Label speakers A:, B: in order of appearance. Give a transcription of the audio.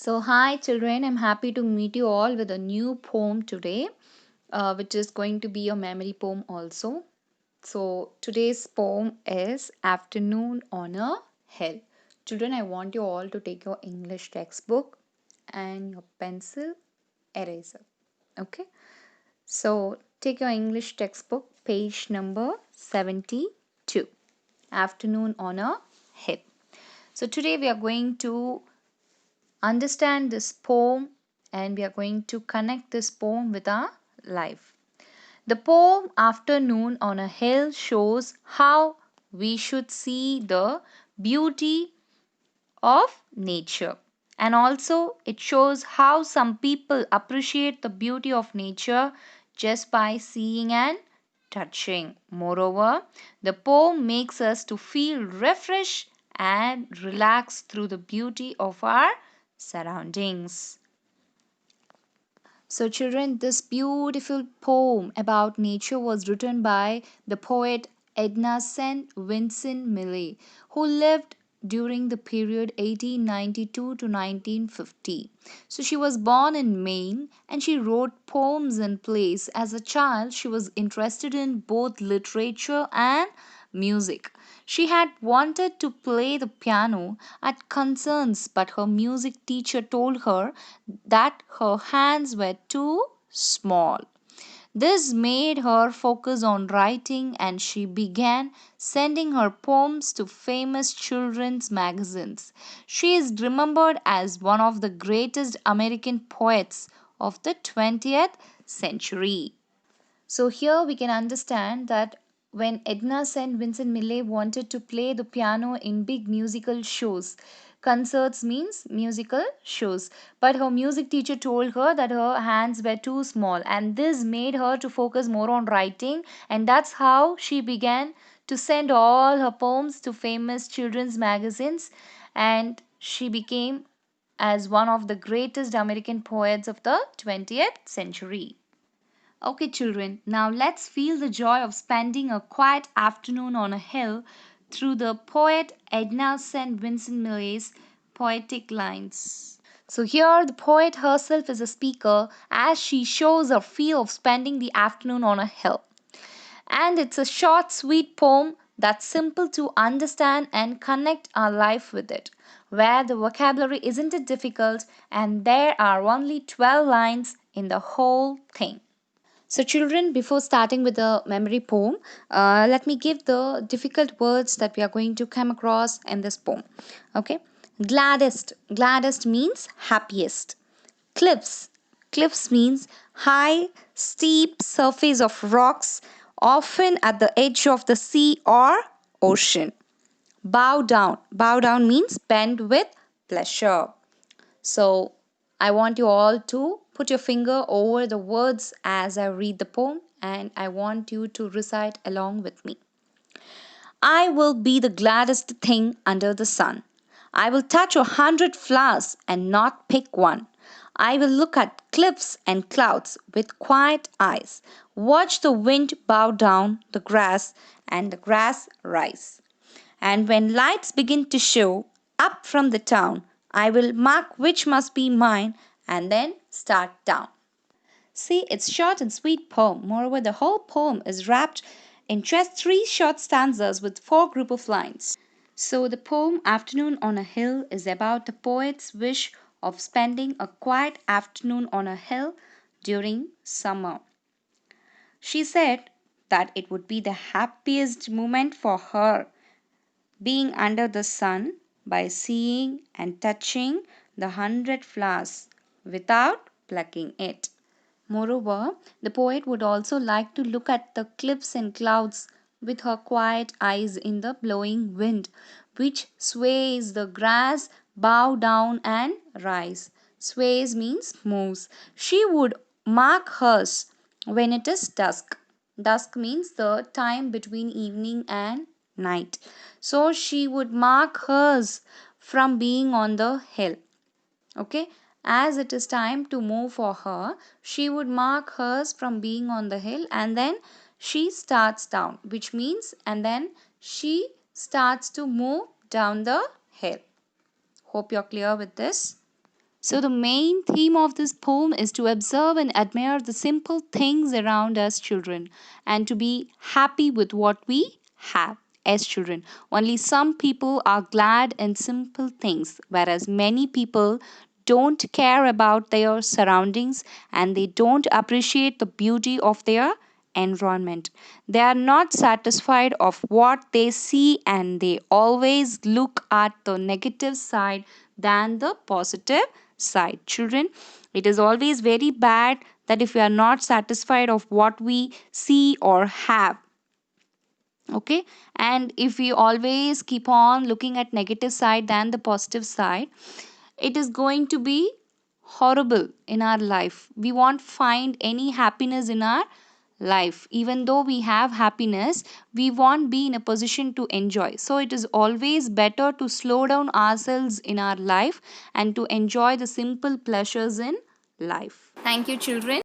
A: So, hi children, I'm happy to meet you all with a new poem today, which is going to be a memory poem also. So, today's poem is Afternoon on a Hill. Children, I want you all to take your English textbook and your pencil eraser. Okay, so take your English textbook, page number 72. Afternoon on a Hill. So, today we are going to understand this poem and we are going to connect this poem with our life. The poem Afternoon on a Hill shows how we should see the beauty of nature. And also, it shows how some people appreciate the beauty of nature just by seeing and touching. Moreover, the poem makes us to feel refreshed and relaxed through the beauty of our surroundings. So, children, this beautiful poem about nature was written by the poet Edna.St.Vincett Milay, who lived during the period 1892 to 1950. So, she was born in Maine and she wrote poems and plays. As a child, she was interested in both literature and music. She had wanted to play the piano at concerts, but her music teacher told her that her hands were too small. This made her focus on writing and she began sending her poems to famous children's magazines. She is remembered as one of the greatest American poets of the 20th century. So here we can understand that when Edna.St.Vincett Milay wanted to play the piano in big musical shows, concerts means musical shows, but her music teacher told her that her hands were too small and this made her to focus more on writing, and that's how she began to send all her poems to famous children's magazines, and she became as one of the greatest American poets of the 20th century. Okay, children, now let's feel the joy of spending a quiet afternoon on a hill through the poet Edna.St.Vincett Milay's poetic lines. So, here the poet herself is a speaker as she shows her feel of spending the afternoon on a hill. And it's a short, sweet poem that's simple to understand and connect our life with it, where the vocabulary isn't it difficult and there are only 12 lines in the whole thing. So, children, before starting with the memory poem, let me give the difficult words that we are going to come across in this poem. Okay, gladdest. Gladdest means happiest. Cliffs. Cliffs means high, steep surface of rocks, often at the edge of the sea or ocean. Bow down. Bow down means bend with pleasure. So, I want you all to put your finger over the words as I read the poem and I want you to recite along with me. I will be the gladdest thing under the sun. I will touch 100 flowers and not pick one. I will look at cliffs and clouds with quiet eyes, watch the wind bow down the grass and the grass rise. And when lights begin to show up from the town, I will mark which must be mine and then start down. See, it's short and sweet poem. Moreover, the whole poem is wrapped in just three short stanzas with four group of lines. So the poem Afternoon on a Hill is about the poet's wish of spending a quiet afternoon on a hill during summer. She said that it would be the happiest moment for her being under the sun by seeing and touching the 100 flowers without plucking it. Moreover, the poet would also like to look at the cliffs and clouds with her quiet eyes in the blowing wind, which sways the grass, bow down and rise. Sways means moves. She would mark hers when it is dusk. Dusk means the time between evening and night. So she would mark hers from being on the hill. Okay, as it is time to move for her, she would mark hers from being on the hill and then she starts down, which means and then she starts to move down the hill. Hope you're clear with this. So, the main theme of this poem is to observe and admire the simple things around us, children, and to be happy with what we have as children. Only some people are glad in simple things, whereas many people don't care about their surroundings and they don't appreciate the beauty of their environment. They are not satisfied of what they see and they always look at the negative side than the positive side. Children, it is always very bad that if we are not satisfied of what we see or have, okay, and if we always keep on looking at negative side than the positive side, it is going to be horrible in our life. We won't find any happiness in our life. Even though we have happiness, we won't be in a position to enjoy. So it is always better to slow down ourselves in our life and to enjoy the simple pleasures in life. Thank you, children.